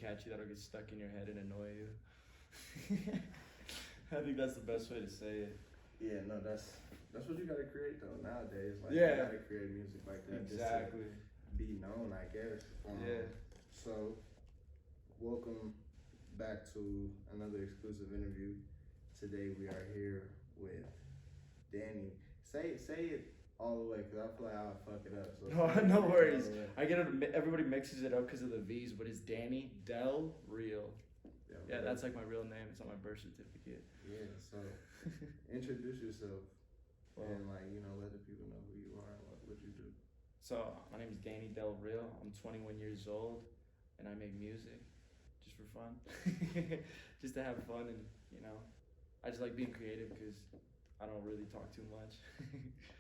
catchy that'll get stuck in your head and annoy you. I think that's the best way to say it. Yeah, no, that's what you gotta create though nowadays. Like, Yeah. you gotta create music like that. Exactly. Just to be known, I guess. Yeah. So, welcome back to another exclusive interview. Today we are here with Danny. Say it all the way, cause I feel like I'll fuck it up. So No worries. I get it. Everybody mixes it up because of the V's, but it's Danny Del Real. Yeah, that's like my real name. It's on my birth certificate. Yeah. So, introduce yourself and let the people know who you are and what you do. So my name is Danny Del Real. I'm 21 years old, and I make music just for fun, just to have fun, and I just like being creative because I don't really talk too much.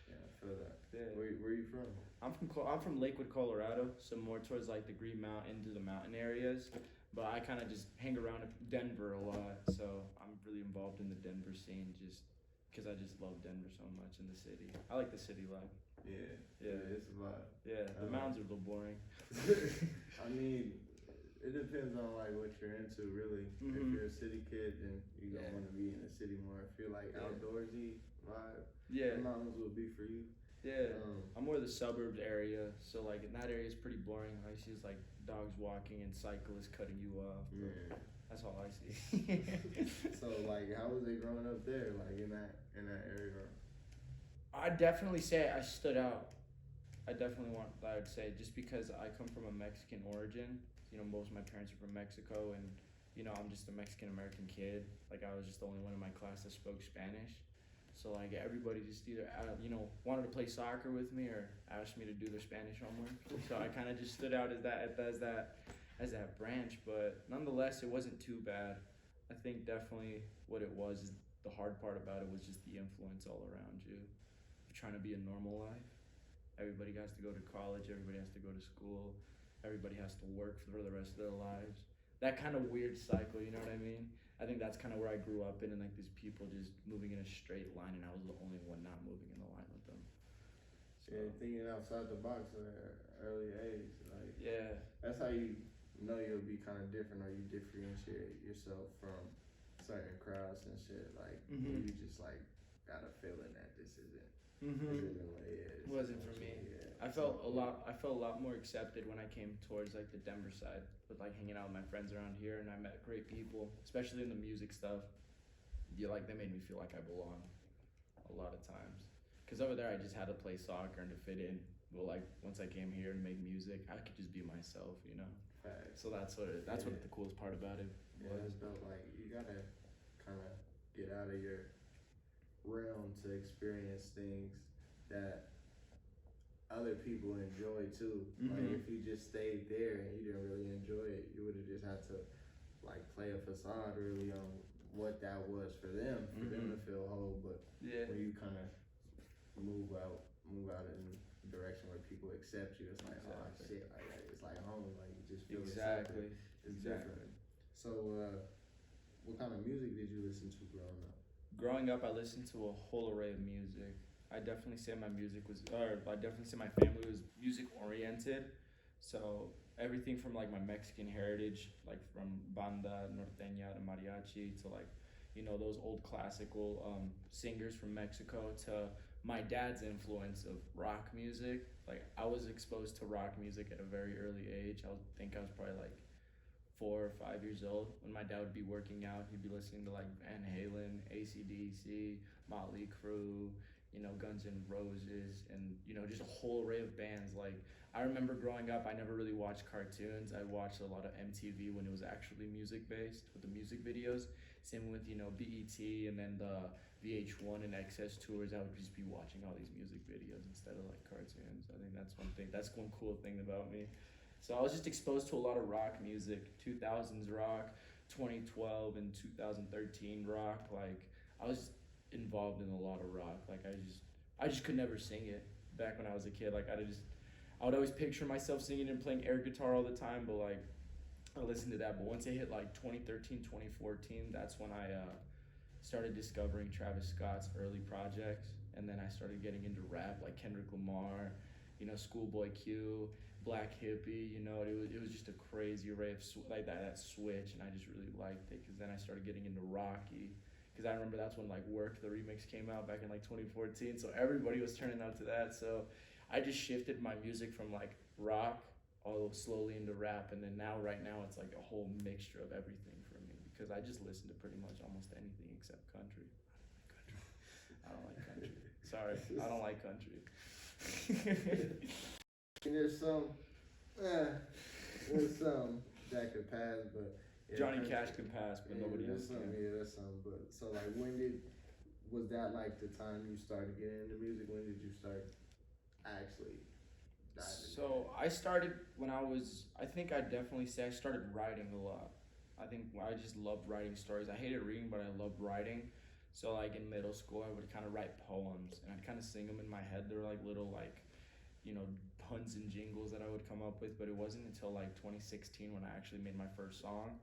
Yeah, I feel that. Yeah. Where are you from? I'm from Lakewood, Colorado, so more towards like the Green Mountain to the mountain areas. But I kind of just hang around Denver a lot, so I'm really involved in the Denver scene just because I just love Denver so much in the city. I like the city life. Yeah, it's a vibe. Yeah, the mountains are a little boring. I mean, it depends on like what you're into, really. Mm-hmm. If you're a city kid, then you're gonna want to be in the city more. If you're like outdoorsy vibe, the mountains will be for you. Yeah, I'm more the suburbs area, so like in that area is pretty boring. I see is like dogs walking and cyclists cutting you off. Yeah. That's all I see. So like, how was it growing up there, like in that area? I'd definitely say I stood out. I would say just because I come from a Mexican origin. Most of my parents are from Mexico, and I'm just a Mexican American kid. Like I was just the only one in my class that spoke Spanish. So like everybody just either wanted to play soccer with me or asked me to do their Spanish homework. So I kind of just stood out as that branch. But nonetheless, it wasn't too bad. I think definitely what it was is the hard part about it was just the influence all around you. You're trying to be a normal life. Everybody has to go to college. Everybody has to go to school. Everybody has to work for the rest of their lives. That kind of weird cycle, you know what I mean? I think that's kind of where I grew up in, and like these people just moving in a straight line, and I was the only one not moving in the line with them. So, yeah, thinking outside the box at an early age, like that's how you know you'll be kind of different, or you differentiate yourself from certain crowds and shit. Like you just like got a feeling that this isn't what it is. Wasn't for me. Yeah. I felt a lot more accepted when I came towards like the Denver side with like hanging out with my friends around here, and I met great people, especially in the music stuff. They made me feel like I belonged a lot of times. Cause over there I just had to play soccer and to fit in. But like once I came here and made music, I could just be myself, Facts. So that's what the coolest part about it was. Yeah, it's dope. Like you gotta kind of get out of your realm to experience things that other people enjoy too. Like if you just stayed there and you didn't really enjoy it, you would have just had to like play a facade really on what that was for them to feel whole. But when you kind of move out in the direction where people accept you, it's like oh shit, like it's like home. Like you just feel accepted. It's different. So what kind of music did you listen to growing up? Growing up, I listened to a whole array of music. I definitely say my family was music oriented. So everything from like my Mexican heritage, like from banda, norteña, to mariachi, to like, those old classical singers from Mexico, to my dad's influence of rock music. Like I was exposed to rock music at a very early age. I think I was probably like 4 or 5 years old when my dad would be working out. He'd be listening to like Van Halen, AC/DC, Motley Crue, Guns N' Roses, and just a whole array of bands. Like I remember growing up, I never really watched cartoons. I watched a lot of MTV when it was actually music based with the music videos. Same with BET, and then the VH1 and XS tours. I would just be watching all these music videos instead of like cartoons. I think that's one thing. That's one cool thing about me. So I was just exposed to a lot of rock music, 2000s rock, 2012 and 2013 rock. Like I was involved in a lot of rock. Like I just could never sing it back when I was a kid. Like I would always picture myself singing and playing air guitar all the time, but like I listened to that. But once it hit like 2013, 2014, that's when I started discovering Travis Scott's early projects, and then I started getting into rap like Kendrick Lamar Schoolboy Q, Black Hippie, it was just a crazy array of like that switch, and I just really liked it because then I started getting into Rocky. Because I remember that's when like Work the remix came out back in like 2014, so everybody was turning out to that. So I just shifted my music from like rock all slowly into rap, and then right now it's like a whole mixture of everything for me because I just listen to pretty much almost anything except country. I don't like country. Sorry, I don't like country. There's some that could pass, but yeah, Johnny Cash can pass, but nobody else can. Yeah, that's some. But so like, was that like the time you started getting into music? When did you start actually diving? So I started when I think I'd definitely say I started writing a lot. I think I just loved writing stories. I hated reading, but I loved writing. So like in middle school, I would kind of write poems, and I'd kind of sing them in my head. They were like little puns and jingles that I would come up with. But it wasn't until like 2016 when I actually made my first song,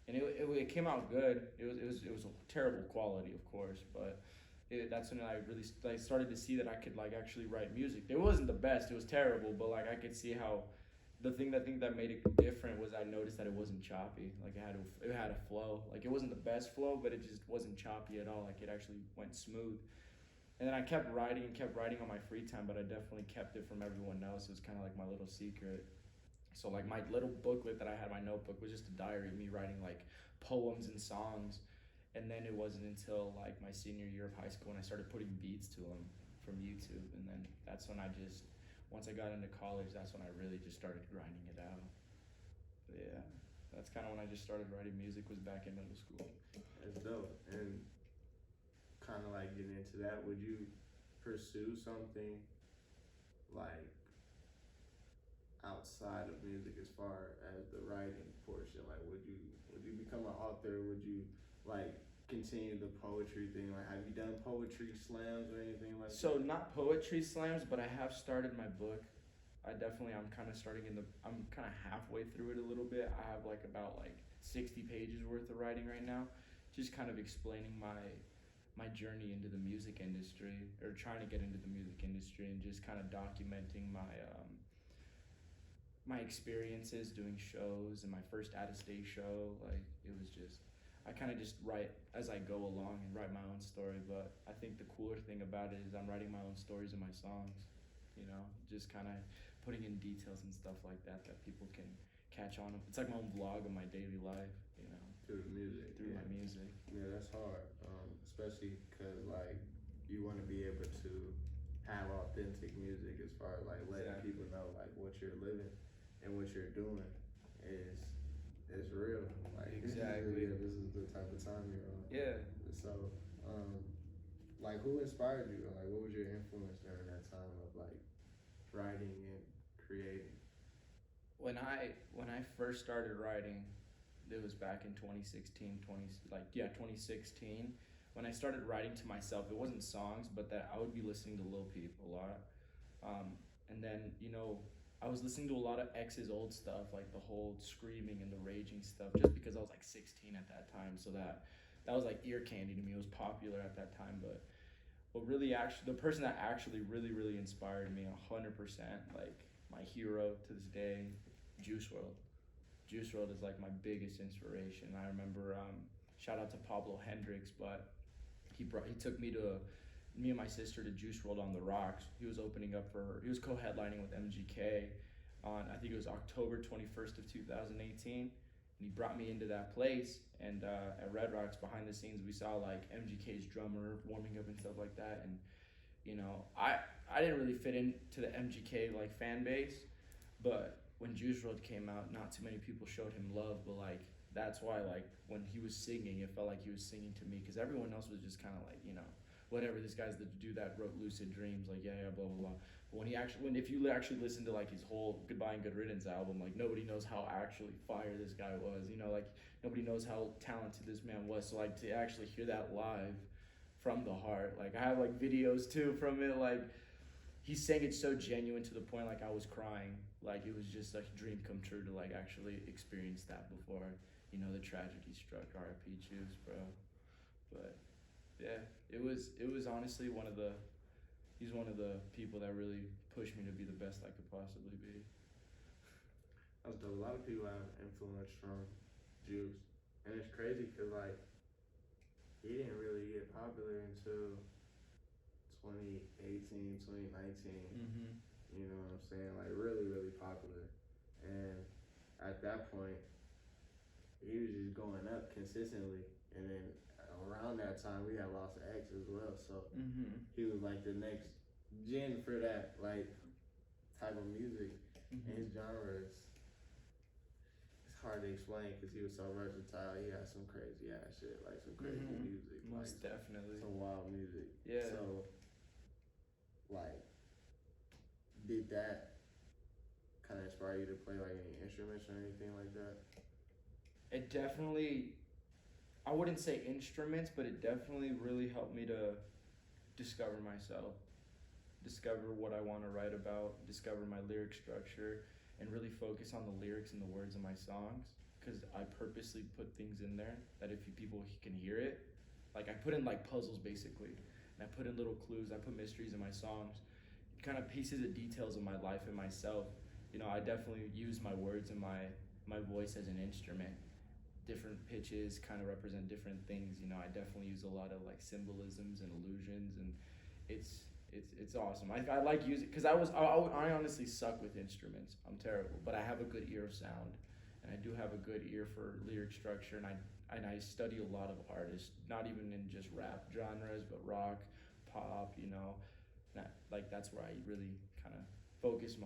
and it came out good. It was a terrible quality, of course, but that's when I really started to see that I could like actually write music. It wasn't the best. It was terrible, but like I could see how the thing that made it different was I noticed that it wasn't choppy. Like it had a flow. Like it wasn't the best flow, but it just wasn't choppy at all. Like it actually went smooth. And then I kept writing on my free time, but I definitely kept it from everyone else. It was kind of like my little secret. So like my little booklet that I had, my notebook, was just a diary of me writing like poems and songs. And then it wasn't until like my senior year of high school when I started putting beats to them from YouTube. And then that's when once I got into college, that's when I really just started grinding it out. But yeah, that's kind of when I just started writing music, was back in middle school. That's dope. And kind of like getting into that, would you pursue something like outside of music as far as the writing portion? Like would you become an author? Would you like continue the poetry thing? Like have you done poetry slams or anything like that? So not poetry slams, but I have started my book. I'm kind of halfway through it a little bit. I have like about like 60 pages worth of writing right now, just kind of explaining my journey into the music industry, or trying to get into the music industry, and just kind of documenting my experiences doing shows, and my first out-of-state show. Like it was just, I kind of just write as I go along and write my own story. But I think the cooler thing about it is I'm writing my own stories in my songs, just kind of putting in details and stuff like that people can catch on. It's like my own vlog of my daily life, through the music. Through my music. Yeah, that's hard, especially because like you want to be able to have authentic music as far as like letting people know like what you're living and what you're doing is real. Like exactly. This is the type of time you're on. Yeah. So, like who inspired you? Like what was your influence during that time of like writing and creating? When I first started writing, it was back in 2016. When I started writing to myself, it wasn't songs, but that I would be listening to Lil Peep a lot, and then I was listening to a lot of X's old stuff, like the whole screaming and the raging stuff, just because I was like 16 at that time. So that was like ear candy to me. It was popular at that time, but the person that actually really, really inspired me 100%, like my hero to this day, Juice WRLD. Juice WRLD is like my biggest inspiration. I remember, shout out to Pablo Hendrix, but he took me and my sister to Juice WRLD on the Rocks. He was he was co-headlining with MGK on, I think it was October 21st of 2018. And he brought me into that place, and at Red Rocks, behind the scenes, we saw like MGK's drummer warming up and stuff like that. And I didn't really fit into the MGK like fan base, but when Juice WRLD came out, not too many people showed him love. But like that's why like when he was singing, it felt like he was singing to me, because everyone else was just kind of like whatever. This guy's the dude that wrote Lucid Dreams, like yeah blah blah blah. But if you actually listen to like his whole Goodbye and Good Riddance album, like nobody knows how actually fire this guy was. Like nobody knows how talented this man was. So like to actually hear that live from the heart, like I have like videos too from it. Like he sang it so genuine to the point like I was crying. Like it was just like a dream come true to like actually experience that before the tragedy struck. R.I.P. Juice, bro. But yeah, it was honestly he's one of the people that really push me to be the best I could possibly be. That's dope. A lot of people have influence from Juice, and it's crazy because like he didn't really get popular until 2018, 2019. Mm-hmm. You know what I'm saying? Like really, really popular. And at that point, he was just going up consistently. And then around that time, we had Lost X as well. So he was like the next gen for that like type of music. And his genre is it's hard to explain because he was so versatile. He had some crazy ass shit, like some crazy music, Most like, definitely. some wild music. Yeah. So, like, did that kind of inspire you to play like any instruments or anything like that? It definitely, I wouldn't say instruments, but it definitely really helped me to discover myself, discover what I want to write about, discover my lyric structure, and really focus on the lyrics and the words of my songs. Because I purposely put things in there that if people can hear it, like I put in like puzzles basically, and I put in little clues, I put mysteries in my songs, kind of pieces of details of my life and myself. You know, I definitely use my words and my voice as an instrument. Different pitches kind of represent different things. You know, I definitely use a lot of like symbolisms and illusions, and it's awesome. I like using because I honestly suck with instruments. I'm terrible, but I have a good ear of sound, and I do have a good ear for lyric structure, and I study a lot of artists, not even in just rap genres, but rock, pop. You know, like that's where I really kind of focus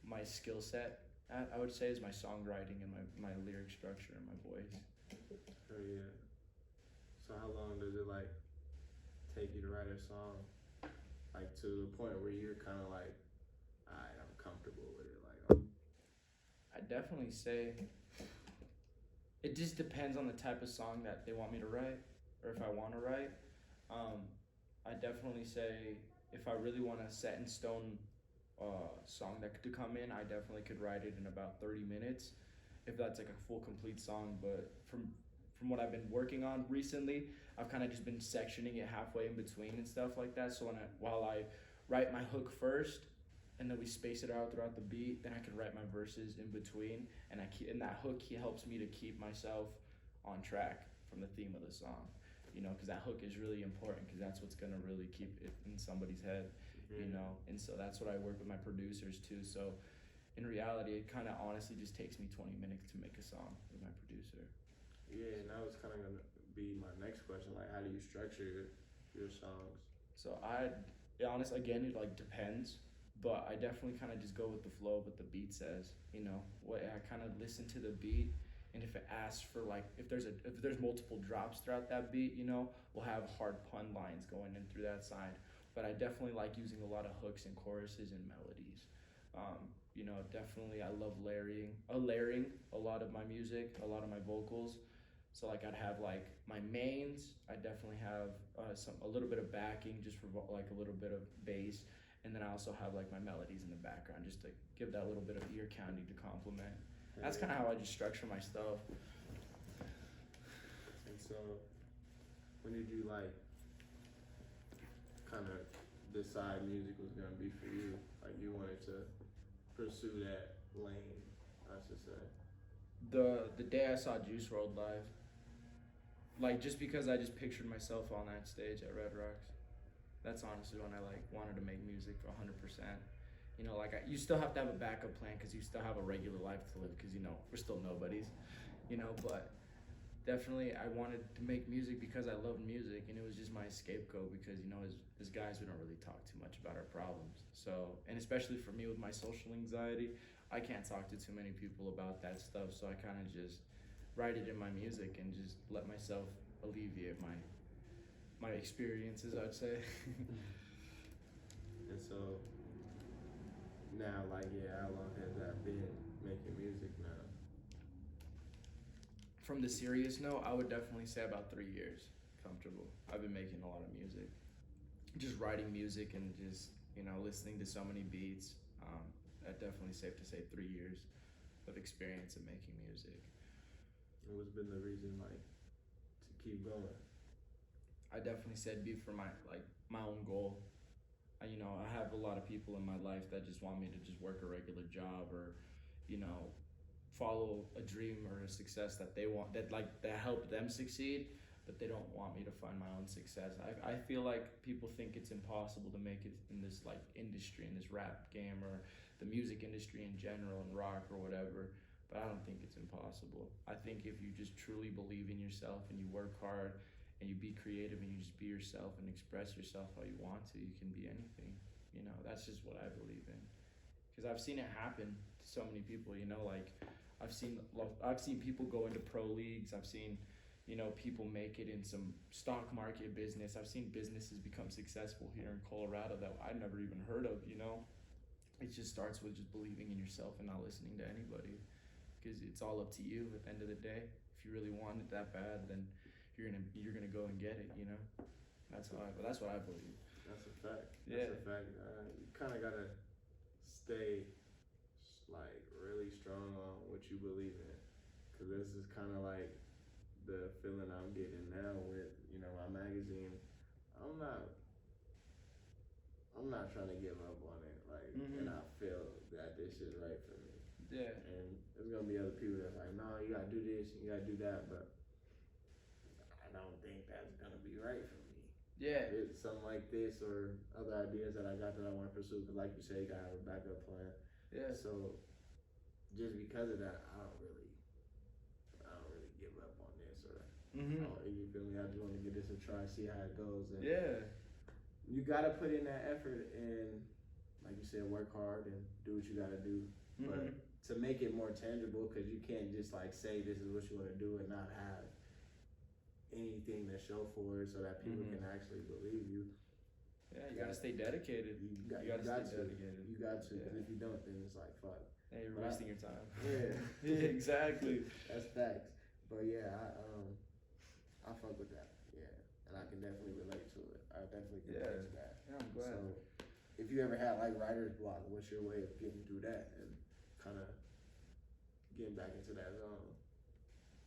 my skill set. I would say is my songwriting and my lyric structure and my voice. Oh yeah. So how long does it like take you to write a song? Like to the point where you're kind of like, alright, I'm comfortable with it. Like, I definitely say it just depends on the type of song that they want me to write, or if I want to write. I definitely say if I really want a set in stone song that could come in, I definitely could write it in about 30 minutes, if that's like a full complete song. But from what I've been working on recently, I've kind of just been sectioning it halfway in between and stuff like that. So while I write my hook first, and then we space it out throughout the beat, then I can write my verses in between, and that hook helps me to keep myself on track from the theme of the song. You know, because that hook is really important, because that's what's gonna really keep it in somebody's head. You know, and so that's what I work with my producers too. So in reality, it kind of honestly just takes me 20 minutes to make a song with my producer. Yeah, and that was kind of gonna be my next question. Like, how do you structure your songs? So again, it like depends, but I definitely kind of just go with the flow of what the beat says. You know, what I kind of listen to the beat, and if it asks for like if there's multiple drops throughout that beat, you know, we'll have hard pun lines going in through that side. But I definitely like using a lot of hooks and choruses and melodies. You know, definitely I love layering a lot of my music, a lot of my vocals. So like I'd have like my mains, I definitely have a little bit of backing just for like a little bit of bass, and then I also have like my melodies in the background just to give that little bit of ear candy to complement. That's kind of how I just structure my stuff. And so, when did you like kind of decide music was gonna be for you? Like you wanted to pursue that lane, I should say. The day I saw Juice WRLD live, like just because I just pictured myself on that stage at Red Rocks, that's honestly when I like wanted to make music for 100%. You know, like you still have to have a backup plan because you still have a regular life to live, because you know we're still nobodies, you know. But definitely I wanted to make music because I love music, and it was just my scapegoat, because you know as guys we don't really talk too much about our problems. So, and especially for me with my social anxiety, I can't talk to too many people about that stuff. So I kind of just write it in my music and just let myself alleviate my experiences, I'd say. And so now, like, yeah, how long has that been making music now? From the serious note, I would definitely say about 3 years, comfortable. I've been making a lot of music, just writing music and just, you know, listening to so many beats. I'd definitely safe to say 3 years of experience in making music. And what's been the reason, like, to keep going? I definitely said be for my own goal. I have a lot of people in my life that just want me to just work a regular job or, follow a dream or a success that they want that help them succeed, but they don't want me to find my own success. I feel like people think it's impossible to make it in this like industry, in this rap game or the music industry in general and rock or whatever. But I don't think it's impossible. I think if you just truly believe in yourself and you work hard and you be creative and you just be yourself and express yourself how you want to, you can be anything. That's just what I believe in. Because I've seen it happen to so many people. Like I've seen people go into pro leagues. I've seen people make it in some stock market business. I've seen businesses become successful here in Colorado that I never even heard of. It just starts with just believing in yourself and not listening to anybody, because it's all up to you at the end of the day. If you really want it that bad, then you're gonna go and get it. That's what I believe. That's a fact. Yeah. That's a fact. You kind of gotta stay like really strong on what you believe in, because this is kind of like the feeling I'm getting now with my magazine. I'm not trying to give up on it, like, Mm-hmm. and I feel that this is right for me. Yeah. And there's gonna be other people that's like, no, you gotta do this, you gotta do that, but I don't think that's gonna be right for me. Yeah. It's something like this or other ideas that I got that I want to pursue. Because, like you say, you gotta have a backup plan. Yeah. So, just because of that, I don't really give up on this, or you feel me? I just want to give this a try, see how it goes. And Yeah. you gotta put in that effort and, like you said, work hard and do what you gotta do. Mm-hmm. But to make it more tangible, because you can't just like say this is what you want to do and not have anything to show for it so that people can actually believe you. Yeah, you gotta stay dedicated. You got stay to. dedicated. You got to. Because Yeah. if you don't, then it's like fuck. Yeah, you're wasting your time. Yeah. Yeah, exactly. That's facts. But yeah, I fuck with that. Yeah, and I can definitely relate to it. I definitely can relate to that. Yeah, I'm glad. So, if you ever had like writer's block, what's your way of getting through that and kind of getting back into that zone?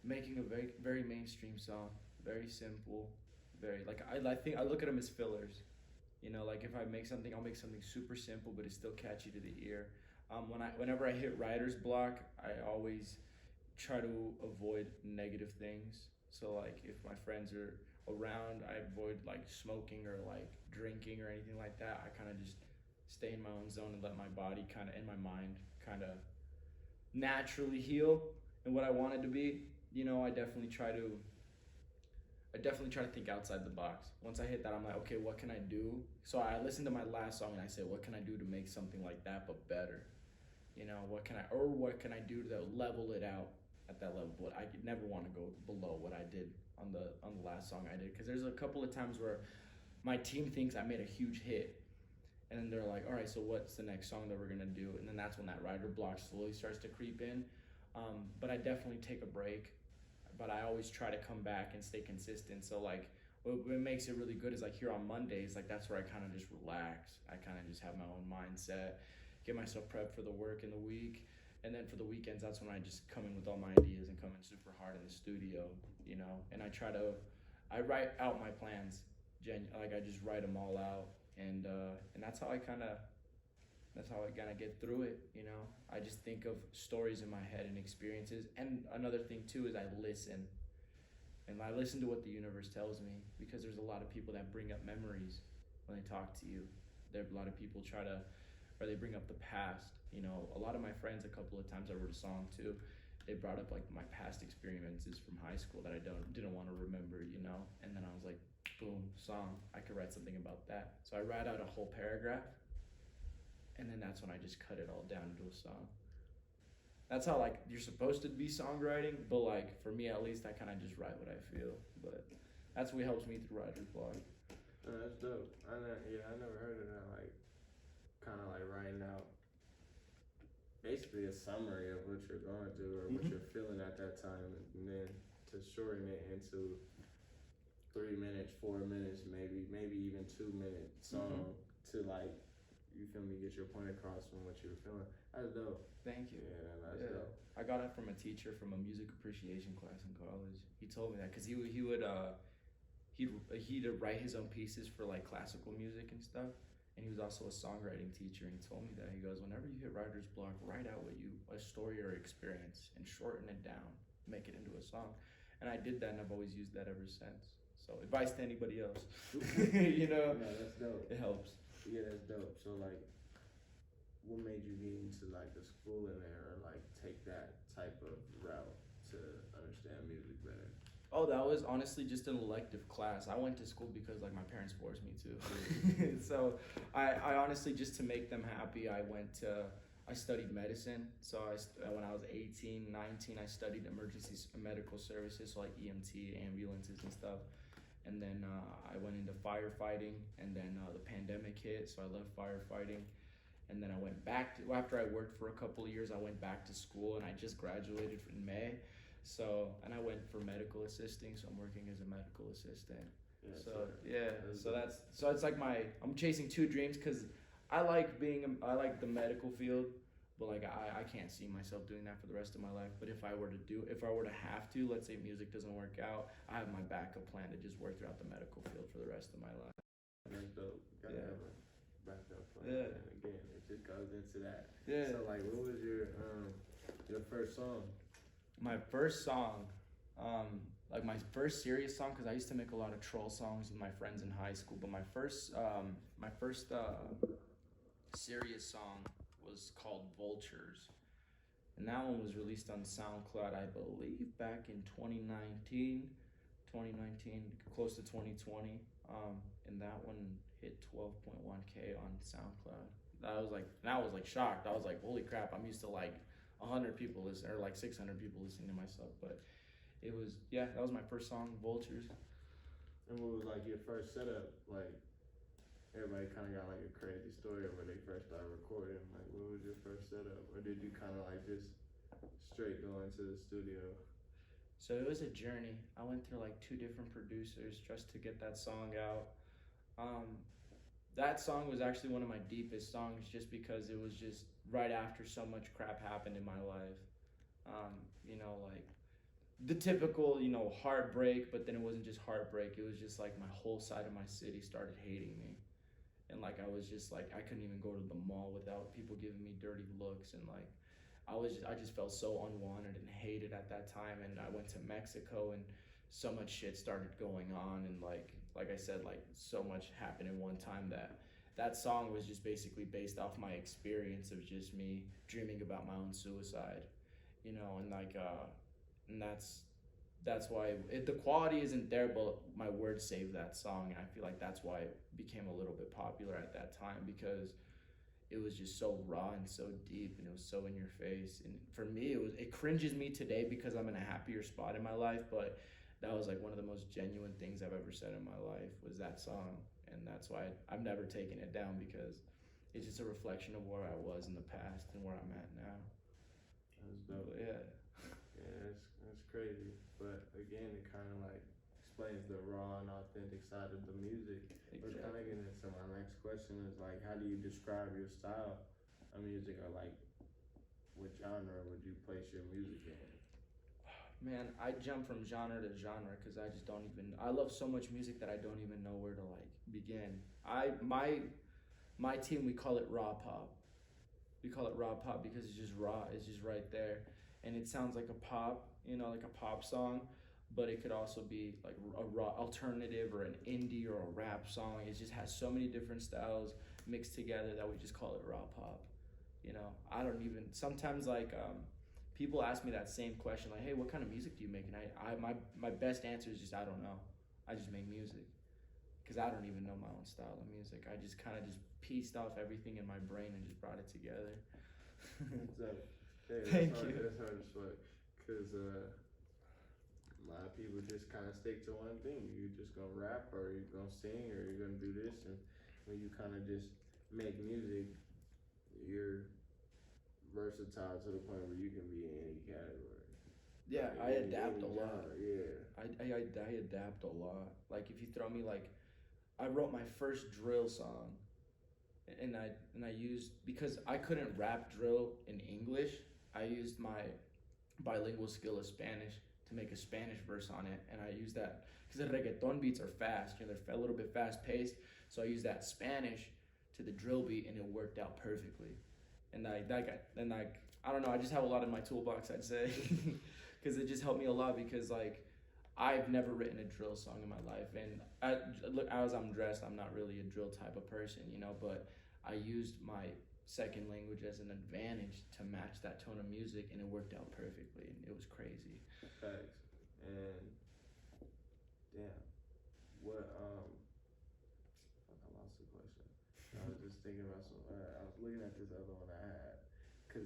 Making a very, very mainstream song, very simple, very like I think I look at them as fillers. Like if I make something, I'll make something super simple, but it's still catchy to the ear. Whenever I hit writer's block, I always try to avoid negative things. So like if my friends are around, I avoid like smoking or like drinking or anything like that. I kind of just stay in my own zone and let my body kind of and my mind kind of naturally heal and what I want it to be. I definitely try to think outside the box. Once I hit that, I'm like, okay, what can I do? So I listened to my last song and I said, what can I do to make something like that but better? What can I do to level it out at that level? But I never want to go below what I did on the last song I did, because there's a couple of times where my team thinks I made a huge hit, and then they're like, all right, so what's the next song that we're gonna do? And then that's when that writer block slowly starts to creep in. But I definitely take a break, but I always try to come back and stay consistent. So like what makes it really good is like here on Mondays, like that's where I kind of just relax. I kind of just have my own mindset, get myself prepped for the work in the week. And then for the weekends, that's when I just come in with all my ideas and come in super hard in the studio, and I write out my plans. Like I just write them all out, and that's how I kind of get through it. I just think of stories in my head and experiences. And another thing too is I listen, and I listen to what the universe tells me, because there's a lot of people that bring up memories when they talk to you. There are a lot of people they bring up the past. A lot of my friends, a couple of times I wrote a song too, they brought up like my past experiences from high school that I didn't want to remember, and then I was like, boom, song, I could write something about that. So I write out a whole paragraph, and then that's when I just cut it all down into a song. That's how like you're supposed to be songwriting, but like for me at least, I kind of just write what I feel. But that's what helps me through writer's block. Oh, that's dope. I never heard of that. Like, kind of like writing out basically a summary of what you're going through or what you're feeling at that time, and then to shorten it into 3 minutes, 4 minutes, maybe even 2-minute song to like, you feel me, get your point across from what you were feeling. That's dope. Thank you. Yeah, that's dope. I got it from a teacher from a music appreciation class in college. He told me that because he'd write his own pieces for like classical music and stuff, and he was also a songwriting teacher. And he told me that, he goes, whenever you hit writer's block, write out a story or experience and shorten it down, make it into a song. And I did that, and I've always used that ever since. So advice to anybody else. You know, no, that's dope. It helps. Yeah, that's dope. So like, what made you get into like the school in there, or like take that type of route to understand music better? Oh, that was honestly just an elective class. I went to school because like my parents forced me to. So I honestly, just to make them happy, I studied medicine. So when I was 18, 19, I studied emergency medical services, so like EMT, ambulances and stuff. And then I went into firefighting, and then the pandemic hit, so I left firefighting. And then I went back to, after I worked for a couple of years, I went back to school, and I just graduated in May. So, and I went for medical assisting, so I'm working as a medical assistant. Yeah, So it's like I'm chasing two dreams, because I like the medical field, but like I can't see myself doing that for the rest of my life. But if I were to have to, let's say music doesn't work out, I have my backup plan to just work throughout the medical field for the rest of my life. That's dope. Gotta have a backup plan. Yeah. And again, it just goes into that. Yeah. So like, what was your first song? My first song, like my first serious song, because I used to make a lot of troll songs with my friends in high school. But my first serious song was called Vultures, and that one was released on SoundCloud, I believe, back in 2019, close to 2020. And that one hit 12.1K on SoundCloud. I was like shocked. I was like, holy crap! I'm used to like 100 people listening, or like 600 people listening to my stuff. But it was, that was my first song, Vultures. And what was like your first setup? Like, everybody kind of got like a crazy story of when they first started recording. Like, what was your first setup? Or did you kind of like just straight go into the studio? So it was a journey. I went through like 2 different producers just to get that song out. That song was actually one of my deepest songs, just because it was just right after so much crap happened in my life. Like the typical, heartbreak, but then it wasn't just heartbreak. It was just like my whole side of my city started hating me. And like, I was just like, I couldn't even go to the mall without people giving me dirty looks. And like, I just felt so unwanted and hated at that time. And I went to Mexico, and so much shit started going on. And like I said, like so much happened in one time that song was just basically based off my experience of just me dreaming about my own suicide, and like, and that's why the quality isn't there, but my words saved that song. And I feel like that's why it became a little bit popular at that time, because it was just so raw and so deep, and it was so in your face. And for me, it cringes me today because I'm in a happier spot in my life, but that was like one of the most genuine things I've ever said in my life, was that song. And that's why I've never taken it down, because it's just a reflection of where I was in the past and where I'm at now. That's dope. But yeah, that's crazy. But again, it kind of like explains the raw and authentic side of the music. exactly. We're kind of getting into my next question is like, how do you describe your style of music, or like what genre would you place your music in? Man, I jump from genre to genre, because I just don't even. I love so much music that I don't even know where to like begin. My team, we call it raw pop. We call it raw pop because it's just raw. It's just right there, and it sounds like a pop, like a pop song, but it could also be like a raw alternative or an indie or a rap song. It just has so many different styles mixed together that we just call it raw pop. I don't even sometimes like people ask me that same question, like, hey, what kind of music do you make? And my best answer is just, I don't know. I just make music, because I don't even know my own style of music. I just kind of just pieced off everything in my brain and just brought it together. Thank you. That's hard as fuck, because a lot of people just kind of stick to one thing. You're just gonna rap, or you're gonna sing, or you're gonna do this. And when you kind of just make music, you're versatile to the point where you can be in any category. Yeah, Like, I adapt a lot. Genre, yeah. I adapt a lot. Like, if you throw me like, I wrote my first drill song, and I used, because I couldn't rap drill in English, I used my bilingual skill of Spanish to make a Spanish verse on it, and I used that because the reggaeton beats are fast, they're a little bit fast paced, so I used that Spanish to the drill beat, and it worked out perfectly. And I don't know, I just have a lot in my toolbox, I'd say, because it just helped me a lot. Because like I've never written a drill song in my life, and as I'm dressed, I'm not really a drill type of person, you know. But I used my second language as an advantage to match that tone of music, and it worked out perfectly, and it was crazy. Facts. And damn, what fuck, I lost the question. I was just thinking about some. I was looking at this other one I had, cause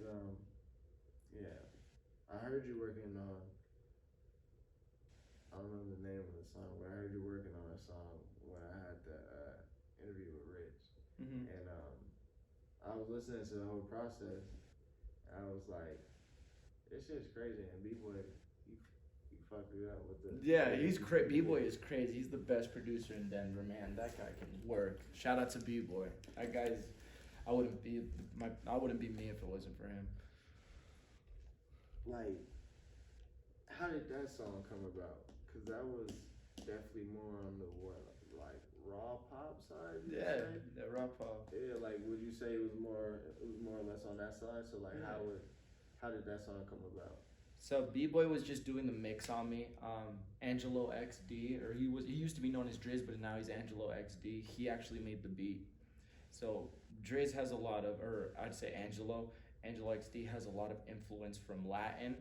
yeah, I heard you working on. I don't know the name of the song, but I heard you working on a song when I had the interview with Rich, Mm-hmm. and I was listening to the whole process, and I was like, this shit's crazy, and B-Boy, he fucked it up with the. Yeah, he's B-Boy is crazy. He's the best producer in Denver, man. That guy can work. Shout out to B-Boy. That guy's. I wouldn't be me if it wasn't for him. Like, how did that song come about? Cause that was definitely more on the like raw pop side. Yeah, the raw pop. Yeah, like would you say it was more or less on that side? So like, Yeah. how did that song come about? So B-Boy was just doing the mix on me. Angelo XD, or he used to be known as Driz, but now he's Angelo XD. He actually made the beat. So Driz has a lot of, or I'd say Angelo XD has a lot of influence from Latin,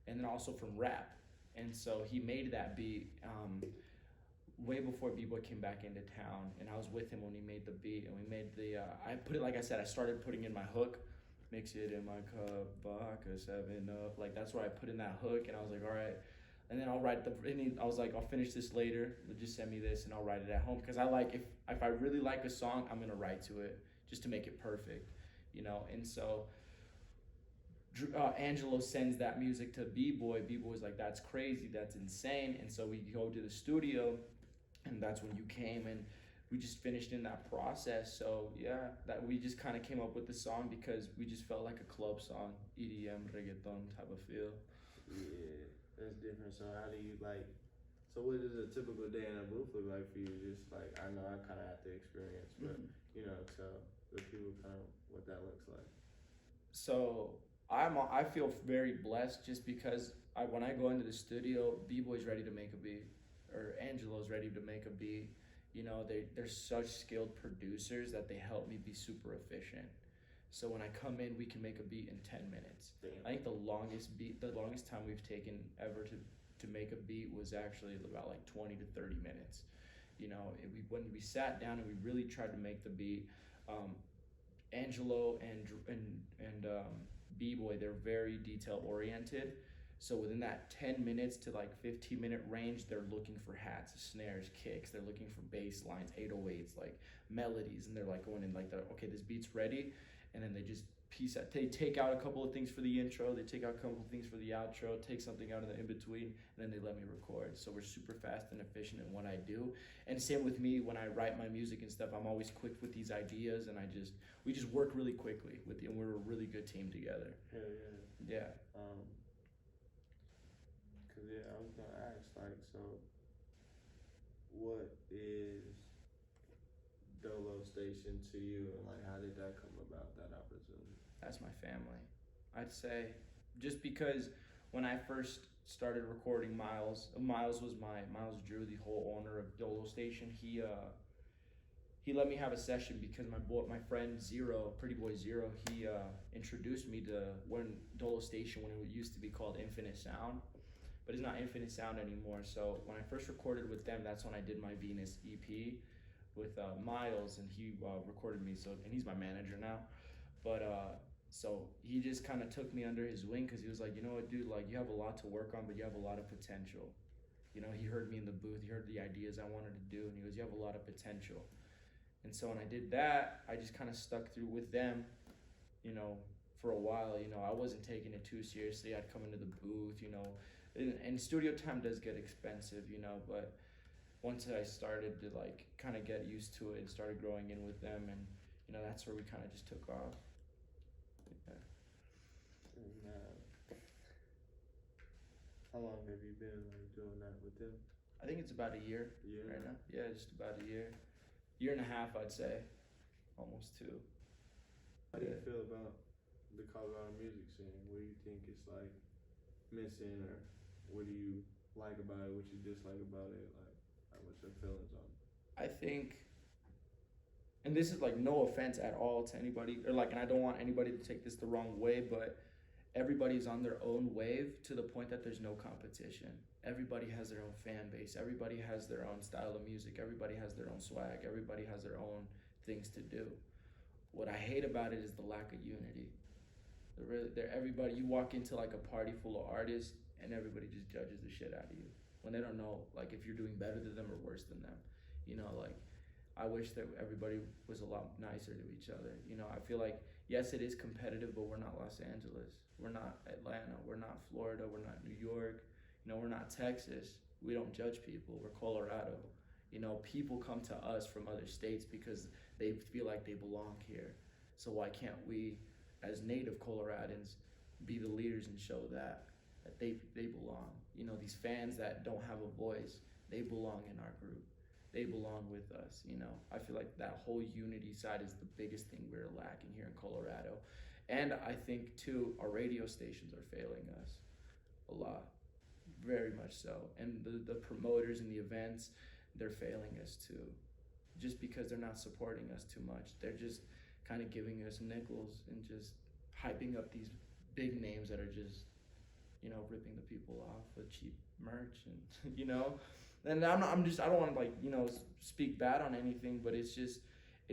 and then also from rap. And so he made that beat way before B-Boy came back into town, and I was with him when he made the beat, and we made the. I put it, like I said, I started putting in my hook. Mix it in my cup, vodka, 7-Up. Like that's where I put in that hook, and I was like, all right. And then I'll write I was like, I'll finish this later. Just send me this, and I'll write it at home. Because I like if I really like a song, I'm gonna write to it just to make it perfect, you know. And so Angelo sends that music to B-Boy. B-Boy's like, that's crazy, that's insane. And so we go to the studio, and that's when you came, and we just finished in that process. So yeah, that we just kind of came up with the song because we just felt like a club song, EDM, reggaeton type of feel. Yeah, that's different. So how do you like? So what does a typical day in a booth look like for you? Just like I know I kind of have to experience, but you know, tell the people kind of what that looks like. So I feel very blessed just because when I go into the studio, B-Boy's ready to make a beat, or Angelo's ready to make a beat. You know, they're such skilled producers that they help me be super efficient. So when I come in, we can make a beat in 10 minutes. Damn. I think the longest time we've taken ever to make a beat was actually about like 20 to 30 minutes. You know, when we sat down and we really tried to make the beat, Angelo and B-Boy, they're very detail oriented. So within that 10 minutes to like 15-minute range, they're looking for hats, snares, kicks. They're looking for bass lines, 808s, like melodies, and they're like going in like, okay, this beat's ready, and then they just they take out a couple of things for the intro, they take out a couple of things for the outro, take something out of the in-between, and then they let me record. So we're super fast and efficient in what I do. And same with me, when I write my music and stuff, I'm always quick with these ideas, and we just work really quickly and we're a really good team together. Hell yeah. Yeah. Yeah, I was gonna ask, like, so what is Dolo Station to you, and like, how did that come about, that opportunity? That's my family. I'd say just because when I first started recording Miles Drew, the whole owner of Dolo Station, he let me have a session because my friend Zero, Pretty Boy Zero, he introduced me to Dolo Station when it used to be called Infinite Sound. But it's not Infinite Sound anymore. So when I first recorded with them, that's when I did my Venus EP with Miles, and he recorded me. And he's my manager now. But so he just kind of took me under his wing because he was like, you know what, dude, like you have a lot to work on, but you have a lot of potential. You know, he heard me in the booth, he heard the ideas I wanted to do, and he goes, you have a lot of potential. And so when I did that, I just kind of stuck through with them, you know, for a while. You know, I wasn't taking it too seriously. I'd come into the booth, you know. And studio time does get expensive, you know, but once I started to like kind of get used to it and started growing in with them, and you know, that's where we kind of just took off. Yeah. And how long have you been like doing that with them? I think it's about a year right now. Yeah, just about a year and a half, I'd say. almost 2. How do you feel about the Colorado music scene? What do you think is like missing, or what do you like about it? What you dislike about it? Like what's your feelings on it? I think, and this is like no offense at all to anybody, or like, and I don't want anybody to take this the wrong way, but everybody's on their own wave to the point that there's no competition. Everybody has their own fan base. Everybody has their own style of music. Everybody has their own swag. Everybody has their own things to do. What I hate about it is the lack of unity. Everybody, you walk into like a party full of artists and everybody just judges the shit out of you when they don't know like if you're doing better than them or worse than them. You know, like I wish that everybody was a lot nicer to each other. You know, I feel like yes, it is competitive, but we're not Los Angeles. We're not Atlanta. We're not Florida. We're not New York. You know, we're not Texas. We don't judge people. We're Colorado. You know, people come to us from other states because they feel like they belong here. So why can't we, as native Coloradans, be the leaders and show that they belong? You know, these fans that don't have a voice, they belong in our group. They belong with us, you know. I feel like that whole unity side is the biggest thing we're lacking here in Colorado. And I think, too, our radio stations are failing us a lot, very much so. And the promoters and the events, they're failing us, too, just because they're not supporting us too much. They're just kind of giving us nickels and just hyping up these big names that are just, you know, ripping the people off with cheap merch and, you know. And I don't want to like, you know, speak bad on anything, but it's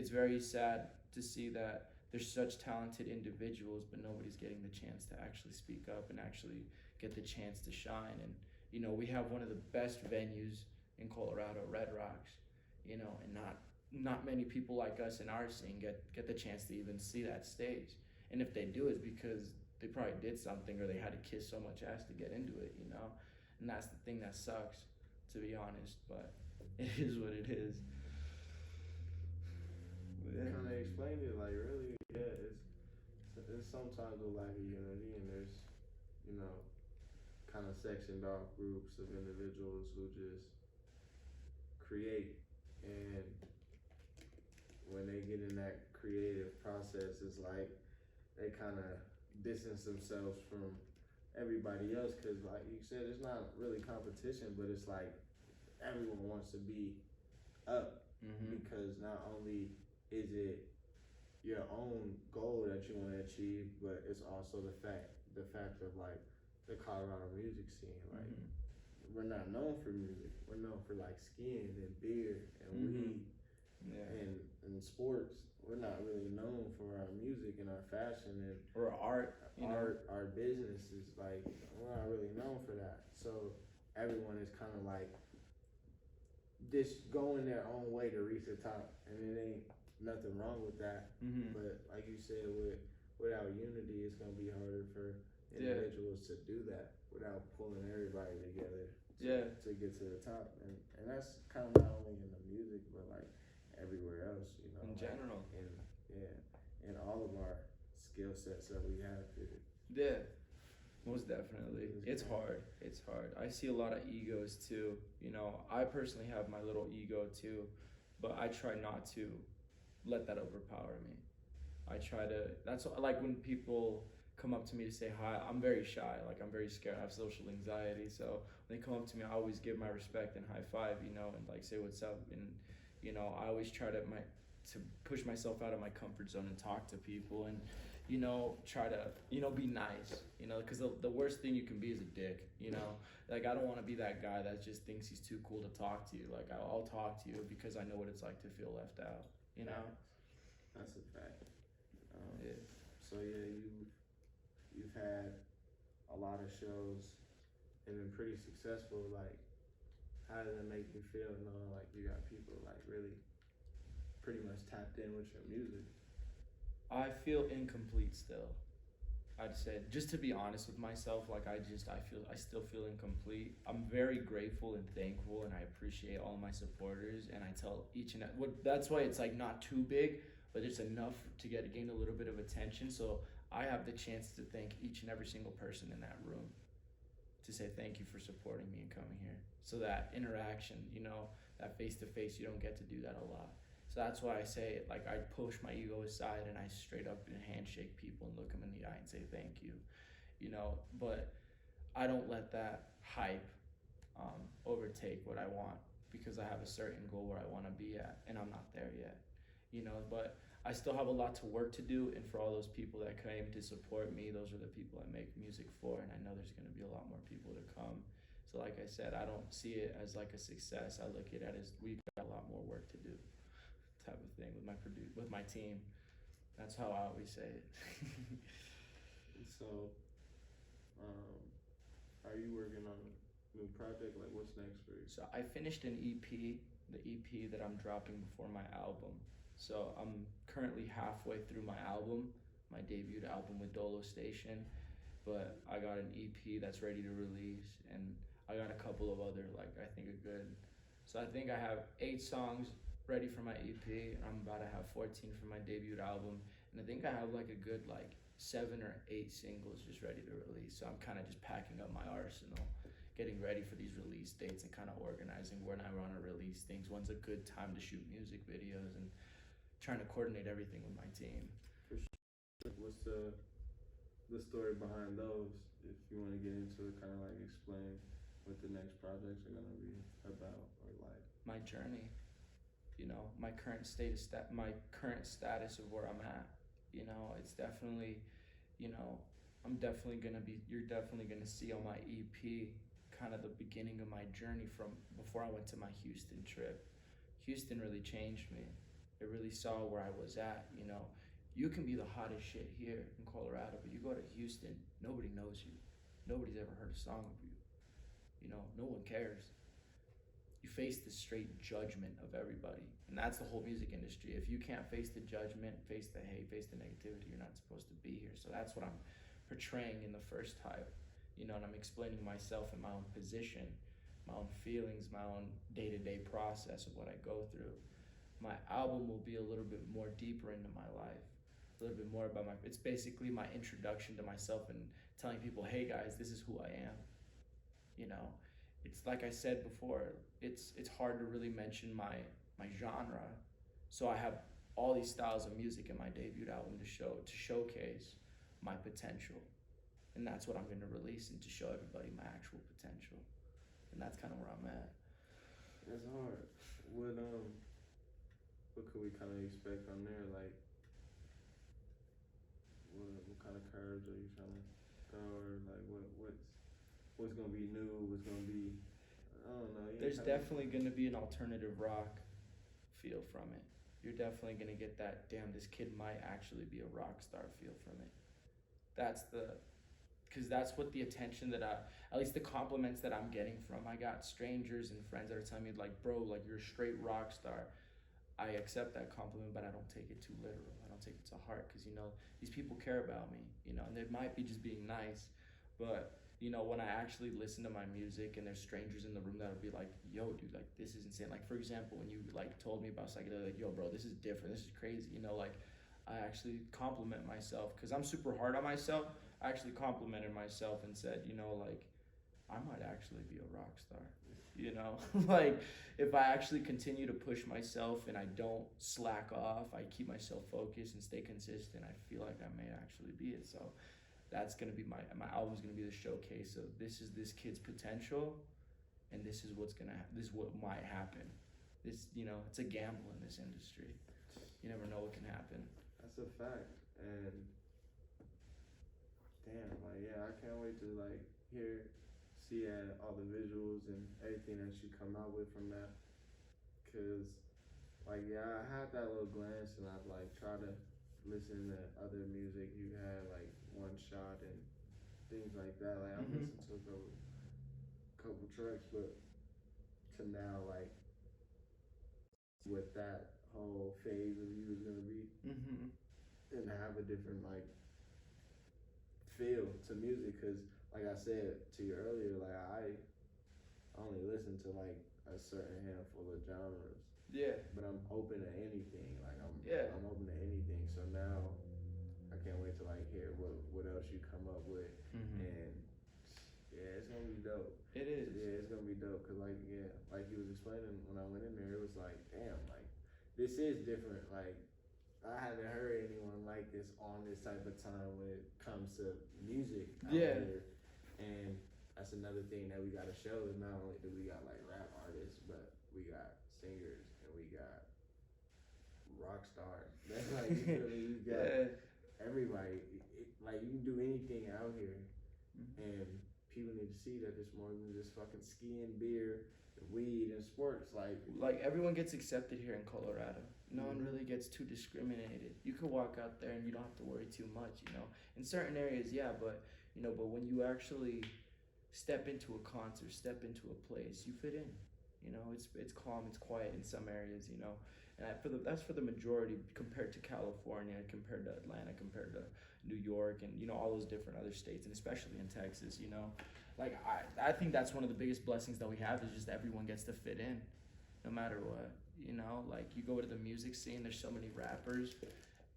very sad to see that there's such talented individuals, but nobody's getting the chance to actually speak up and actually get the chance to shine. And, you know, we have one of the best venues in Colorado, Red Rocks, you know, and not many people like us in our scene get the chance to even see that stage. And if they do, it's because they probably did something or they had to kiss so much ass to get into it, you know? And that's the thing that sucks, to be honest, but it is what it is. Yeah. Kind of explained it like really, yeah. It's sometimes a lack of unity, and there's, you know, kind of sectioned off groups of individuals who just create, and when they get in that creative process, it's like they kind of distance themselves from everybody else, because like you said, it's not really competition, but it's like everyone wants to be up, because not only is it your own goal that you want to achieve, but it's also the fact of like the Colorado music scene. Like we're not known for music. We're known for like skiing and beer and weed and sports. We're not really known for our music and our fashion and or art. Our business is like, we're not really known for that. So everyone is kind of like just going their own way to reach the top, and it ain't nothing wrong with that. But like you said, without unity, it's gonna be harder for individuals to do that without pulling everybody together to get to the top. And that's kind of not only in the music, but like everywhere else, you know, in general. In all of our skill sets that we have here. Yeah, most definitely. It's hard. I see a lot of egos too. You know, I personally have my little ego too, but I try not to let that overpower me. That's like when people come up to me to say hi, I'm very shy. Like I'm very scared. I have social anxiety. So when they come up to me, I always give my respect and high five, you know, and like say what's up. And, you know, I always try to push myself out of my comfort zone and talk to people and, you know, try to, you know, be nice, you know, because the worst thing you can be is a dick, you know. Like I don't want to be that guy that just thinks he's too cool to talk to you. Like I'll talk to you because I know what it's like to feel left out, you know. That's a fact. So yeah, you've had a lot of shows and been pretty successful. Like, how does it make you feel knowing like you got people like really pretty much tapped in with your music? I feel incomplete still. I'd say, just to be honest with myself, like I still feel incomplete. I'm very grateful and thankful, and I appreciate all my supporters, and I tell that's why it's like not too big, but it's enough to gain a little bit of attention. So I have the chance to thank each and every single person in that room, to say thank you for supporting me and coming here. So that interaction, you know, that face to face, you don't get to do that a lot. So that's why I say it, like I push my ego aside and I straight up and handshake people and look them in the eye and say thank you, you know. But I don't let that hype overtake what I want, because I have a certain goal where I want to be at, and I'm not there yet, you know. But I still have a lot to work to do, and for all those people that came to support me, those are the people I make music for, and I know there's going to be a lot more people to come. So like I said, I don't see it as like a success. I look at it as we got a lot more work to do, type of thing, with my team. That's how I always say it. So, are you working on a new project? Like, what's next for you? So I finished an EP, the EP that I'm dropping before my album. So I'm currently halfway through my album, my debut album with Dolo Station, but I got an EP that's ready to release, and I got a couple of other, like, I think are good. So I think I have 8 songs ready for my EP, and I'm about to have 14 for my debut album, and I think I have like a good like 7 or 8 singles just ready to release. So I'm kind of just packing up my arsenal, getting ready for these release dates, and kind of organizing when I want to release things, when's a good time to shoot music videos, and trying to coordinate everything with my team. For sure. What's the story behind those? If you want to get into it, kind of like explain what the next projects are gonna be about or like. My journey, you know, my current status of where I'm at. You know, it's definitely, you know, you're definitely gonna see on my EP kind of the beginning of my journey from before I went to my Houston trip. Houston really changed me. It really saw where I was at, you know. You can be the hottest shit here in Colorado, but you go to Houston, nobody knows you. Nobody's ever heard a song of you. You know, no one cares. You face the straight judgment of everybody. And that's the whole music industry. If you can't face the judgment, face the hate, face the negativity, you're not supposed to be here. So that's what I'm portraying in the first type. You know, and I'm explaining myself in my own position, my own feelings, my own day-to-day process of what I go through. My album will be a little bit more deeper into my life, a little bit more about it's basically my introduction to myself and telling people, hey guys, this is who I am. You know, it's like I said before, it's hard to really mention my genre. So I have all these styles of music in my debut album to showcase my potential. And that's what I'm going to release, and to show everybody my actual potential. And that's kind of where I'm at. That's hard. What could we kind of expect on there? Like, what kind of curves are you trying to throw, or like what's gonna be new? What's gonna be, I don't know. There's definitely gonna be an alternative rock feel from it. You're definitely gonna get that, damn, this kid might actually be a rock star feel from it. Because that's what the attention that at least the compliments that I'm getting from. I got strangers and friends that are telling me, like, bro, like, you're a straight rock star. I accept that compliment, but I don't take it too literal. I don't take it to heart, because, you know, these people care about me, you know, and they might be just being nice. But, you know, when I actually listen to my music and there's strangers in the room that'll be like, yo, dude, like, this is insane. Like, for example, when you, like, told me about psychedelic, like, yo, bro, this is different. This is crazy. You know, like, I actually compliment myself, because I'm super hard on myself. I actually complimented myself and said, you know, like, I might actually be a rock star, you know? Like, if I actually continue to push myself and I don't slack off, I keep myself focused and stay consistent, I feel like I may actually be it. So that's going to be my album's going to be the showcase of this is this kid's potential, and this is what's going to this is what might happen. This, you know, it's a gamble in this industry. You never know what can happen. That's a fact. And damn, like, yeah, I can't wait to like see all the visuals and everything that you come out with from that. Cause like, yeah, I had that little glance, and I've like tried to listen to other music you had, like One Shot and things like that. Like, I've listened to a couple tracks, but to now, like, what that whole phase of you is gonna be, and have a different like feel to music. Cause like I said to you earlier, like I only listen to like a certain handful of genres. Yeah. But I'm open to anything. Like I'm open to anything. So now I can't wait to like hear what else you come up with. And yeah, it's gonna be dope. It is. Yeah, it's gonna be dope. Cause like, yeah, like you was explaining when I went in there, it was like, damn, like this is different. Like, I haven't heard anyone like this on this type of time when it comes to music out here. And that's another thing that we gotta show is not only do we got like rap artists, but we got singers and we got rock stars. That's like, you feel me? We got everybody. Like, you can do anything out here, and people need to see that there's more than just fucking skiing, beer, weed, and sports. Like everyone gets accepted here in Colorado. No one really gets too discriminated. You could walk out there and you don't have to worry too much, you know. In certain areas, yeah, but when you actually step into a concert, step into a place, you fit in. You know, it's calm, it's quiet in some areas, you know. And that's for the majority compared to California, compared to Atlanta, compared to New York, and all those different other states, and especially in Texas, you know. Like, I think that's one of the biggest blessings that we have is just everyone gets to fit in, no matter what. You know, like, you go to the music scene, there's so many rappers,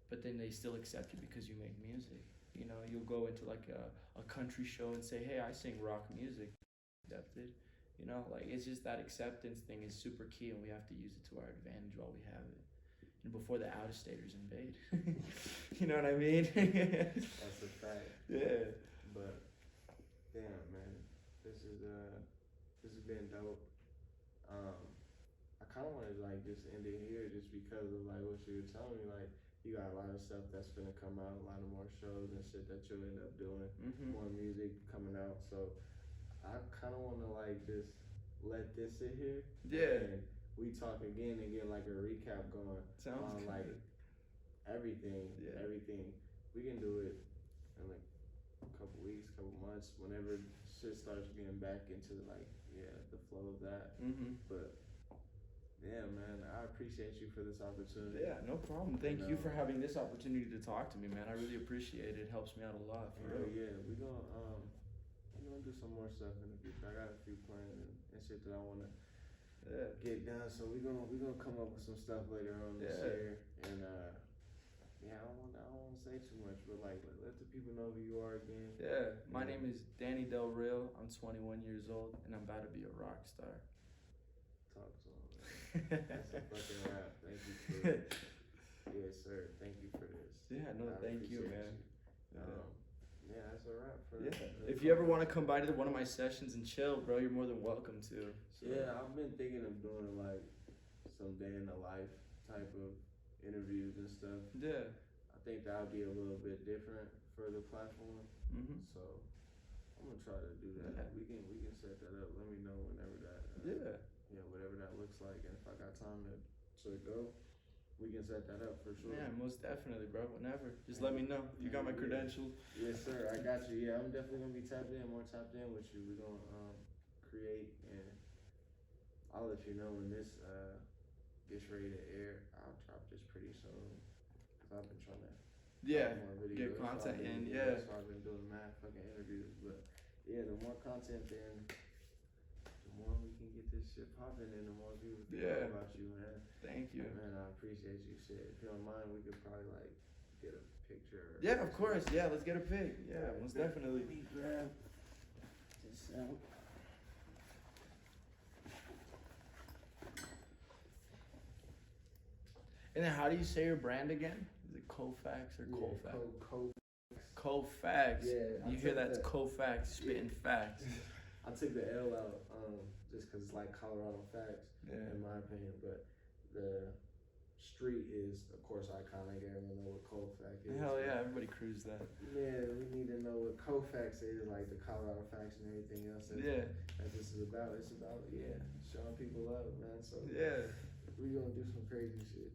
but then they still accept you because you make music. You know, you'll go into like a country show and say, hey, I sing rock music. Accepted. You know, like, it's just that acceptance thing is super key, and we have to use it to our advantage while we have it. And before the out-of-staters invade. You know what I mean? That's a fact. Yeah. But, damn, man, this has been dope. I kind of wanted to, like, just end it here just because of, like, what you were telling me. Like, you got a lot of stuff that's gonna come out, a lot of more shows and shit that you'll end up doing, more music coming out. So I kind of want to, like, just let this sit here. Yeah. And we talk again and get, like, a recap going. Sounds on, good. like, everything. Yeah. Everything. We can do it in, like, a couple weeks, couple months, whenever shit starts getting back into, like, the flow of that. But yeah, man, I appreciate you for this opportunity. Yeah, no problem. Thank you for having this opportunity to talk to me, man. I really appreciate it. It helps me out a lot. Yeah, we're gonna do some more stuff in the future. I got a few plans and shit that I wanna get done. So we're gonna come up with some stuff later on this year. And I don't wanna say too much, but like let the people know who you are again. Yeah, my name is DVNNYDELREVL. I'm 21 years old, and I'm about to be a rock star. Talk to him. That's a fucking rap. Thank you for it. Yes, sir. Thank you for this. Yeah, no, thank you, man. Yeah, that's a wrap for If you ever want to come by to one of my sessions and chill, bro, you're more than welcome to. So. Yeah, I've been thinking of doing like some day in the life type of interviews and stuff. Yeah. I think that would be a little bit different for the platform. So I'm gonna try to do that. Yeah. We can set that up. Let me know whenever that. Whatever that looks like, and if I got time to go, we can set that up for sure. Yeah, most definitely, bro. Whenever, just let me know. You got my credentials. Yes, sir. I got you. Yeah, I'm definitely gonna be more tapped in with you. We're gonna create, and I'll let you know when this gets ready to air. I'll drop this pretty soon because I've been trying to get content in. Yeah. So I've been doing mad fucking interviews, but yeah, the more content, then the more we can get this shit popping, and the more people can know about you, man. Thank you. Man, I appreciate you. Shit, if you don't mind, we could probably like get a picture. Yeah, of course. Yeah, let's get a pic. Yeah, most definitely. Let me grab this out. And then how do you say your brand again? Is it CO.FAX or CO.FAX? CO.FAX. Yeah. You hear that's CO.FAX, spitting facts. I took the L out just because it's like Colorado facts, in my opinion. But the street is, of course, iconic. Everyone know what CO.FAX is. Hell yeah, everybody cruise that. Yeah, we need to know what CO.FAX is, like the Colorado facts and everything else. That this is about. It's about, showing people love, man. So we gonna do some crazy shit.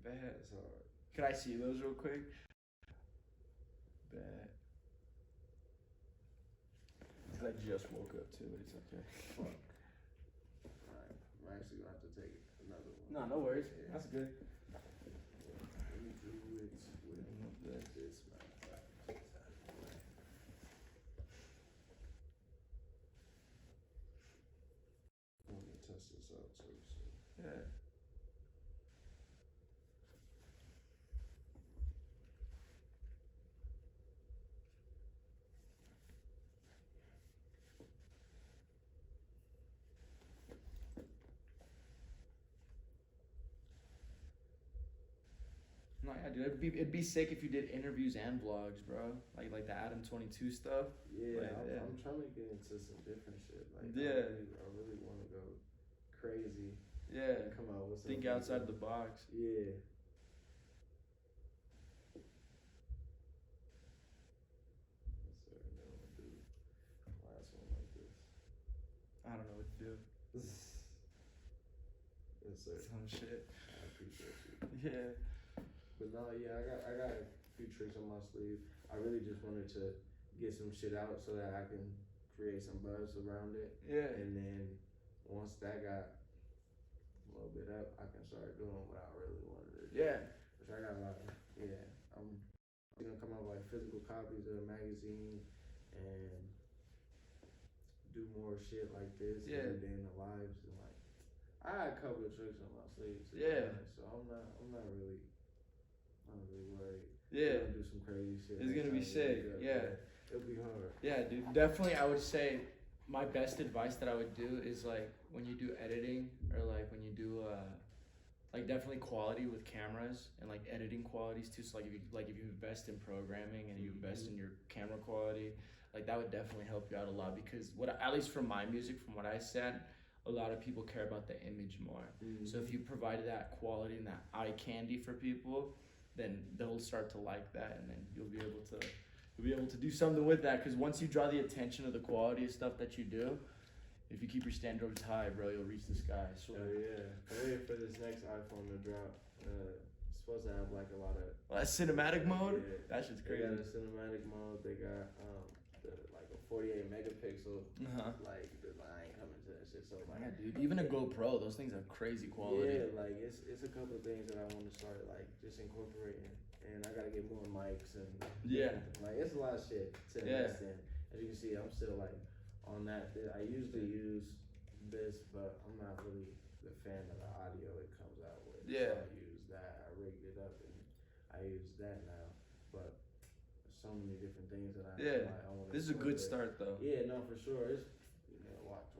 Bad. It's hard. Can I see those real quick? Bad. I just woke up too, but it's okay. Fuck. Alright, I'm actually gonna have to take another one. No worries. That's good. Let me do it with this, man. Let me test this out too. Yeah. No, yeah, dude. It'd be sick if you did interviews and vlogs, bro. Like the Adam 22 stuff. Yeah, Like, I'm trying to get into some different shit. Like, Yeah. I really want to go crazy. Yeah. And come out with something. Think outside the box. Yeah. Yes, sir. And then we'll do last one like this. I don't know what to do. Yes, sir. Some shit. I appreciate you. Yeah. But no, yeah, I got a few tricks on my sleeve. I really just wanted to get some shit out so that I can create some buzz around it. Yeah. And then once that got a little bit up, I can start doing what I really wanted to do. Yeah. Which I got a lot of, yeah. I'm gonna come out with like physical copies of the magazine and do more shit like this every day in the lives and like I had a couple of tricks on my sleeves. Yeah. So I'm not really worried. Yeah. We're gonna do some crazy shit. It's gonna be sick. Yeah. It'll be hard. Yeah, dude. Definitely, I would say my best advice that I would do is like when you do editing or like when you do like definitely quality with cameras and like editing qualities too. So like if you invest in programming and you invest in your camera quality, like that would definitely help you out a lot because at least from my music, from what I said, a lot of people care about the image more. So if you provide that quality and that eye candy for people, then they'll start to like that, and then you'll be able to do something with that. Because once you draw the attention of the quality of stuff that you do, if you keep your standards high, bro, you'll reach the sky. So yeah, I'm waiting for this next iPhone to drop. It's supposed to have like a lot of cinematic mode. Yeah, That shit's crazy. They got a cinematic mode. They got like a 48 megapixel like design coming to that shit. So like, yeah, dude, even a GoPro, those things have crazy quality. Yeah, like it's a couple of things that I want to start like just incorporating, and I gotta get more mics and like it's a lot of shit to invest in. As you can see, I'm still like on that. I usually use this, but I'm not really the fan of the audio it comes out with. Yeah. So I use that. I rigged it up and I use that now, but there's so many different things that I want to. This is a good start though. Yeah, no, for sure. It's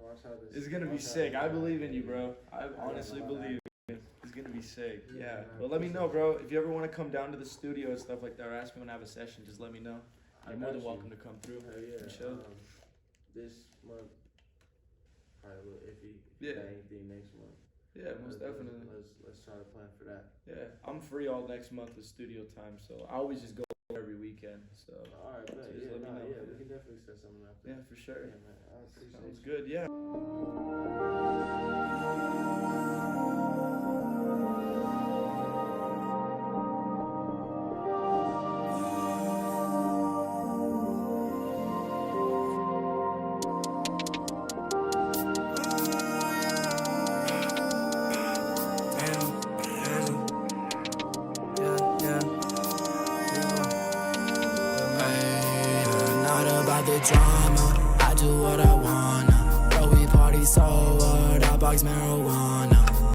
watch how this. It's gonna be sick. I believe in you, bro. I honestly believe it's gonna be sick. Yeah. Well, let me know, bro. If you ever want to come down to the studio and stuff like that, or ask me when I have a session, just let me know. You're more than welcome to come through. Hell yeah. And chill. This month, probably a little iffy. Yeah. Anything next month. Yeah, most definitely. Let's try to plan for that. Yeah, I'm free all next month with studio time, so I always just go every weekend. So. All right, bet. Just let me know. Yeah, we can definitely set something up. Yeah, for sure. Yeah, man. I appreciate Sounds you. good. Yeah. The drama, I do what I wanna. Bro, we party so hard, I box marijuana.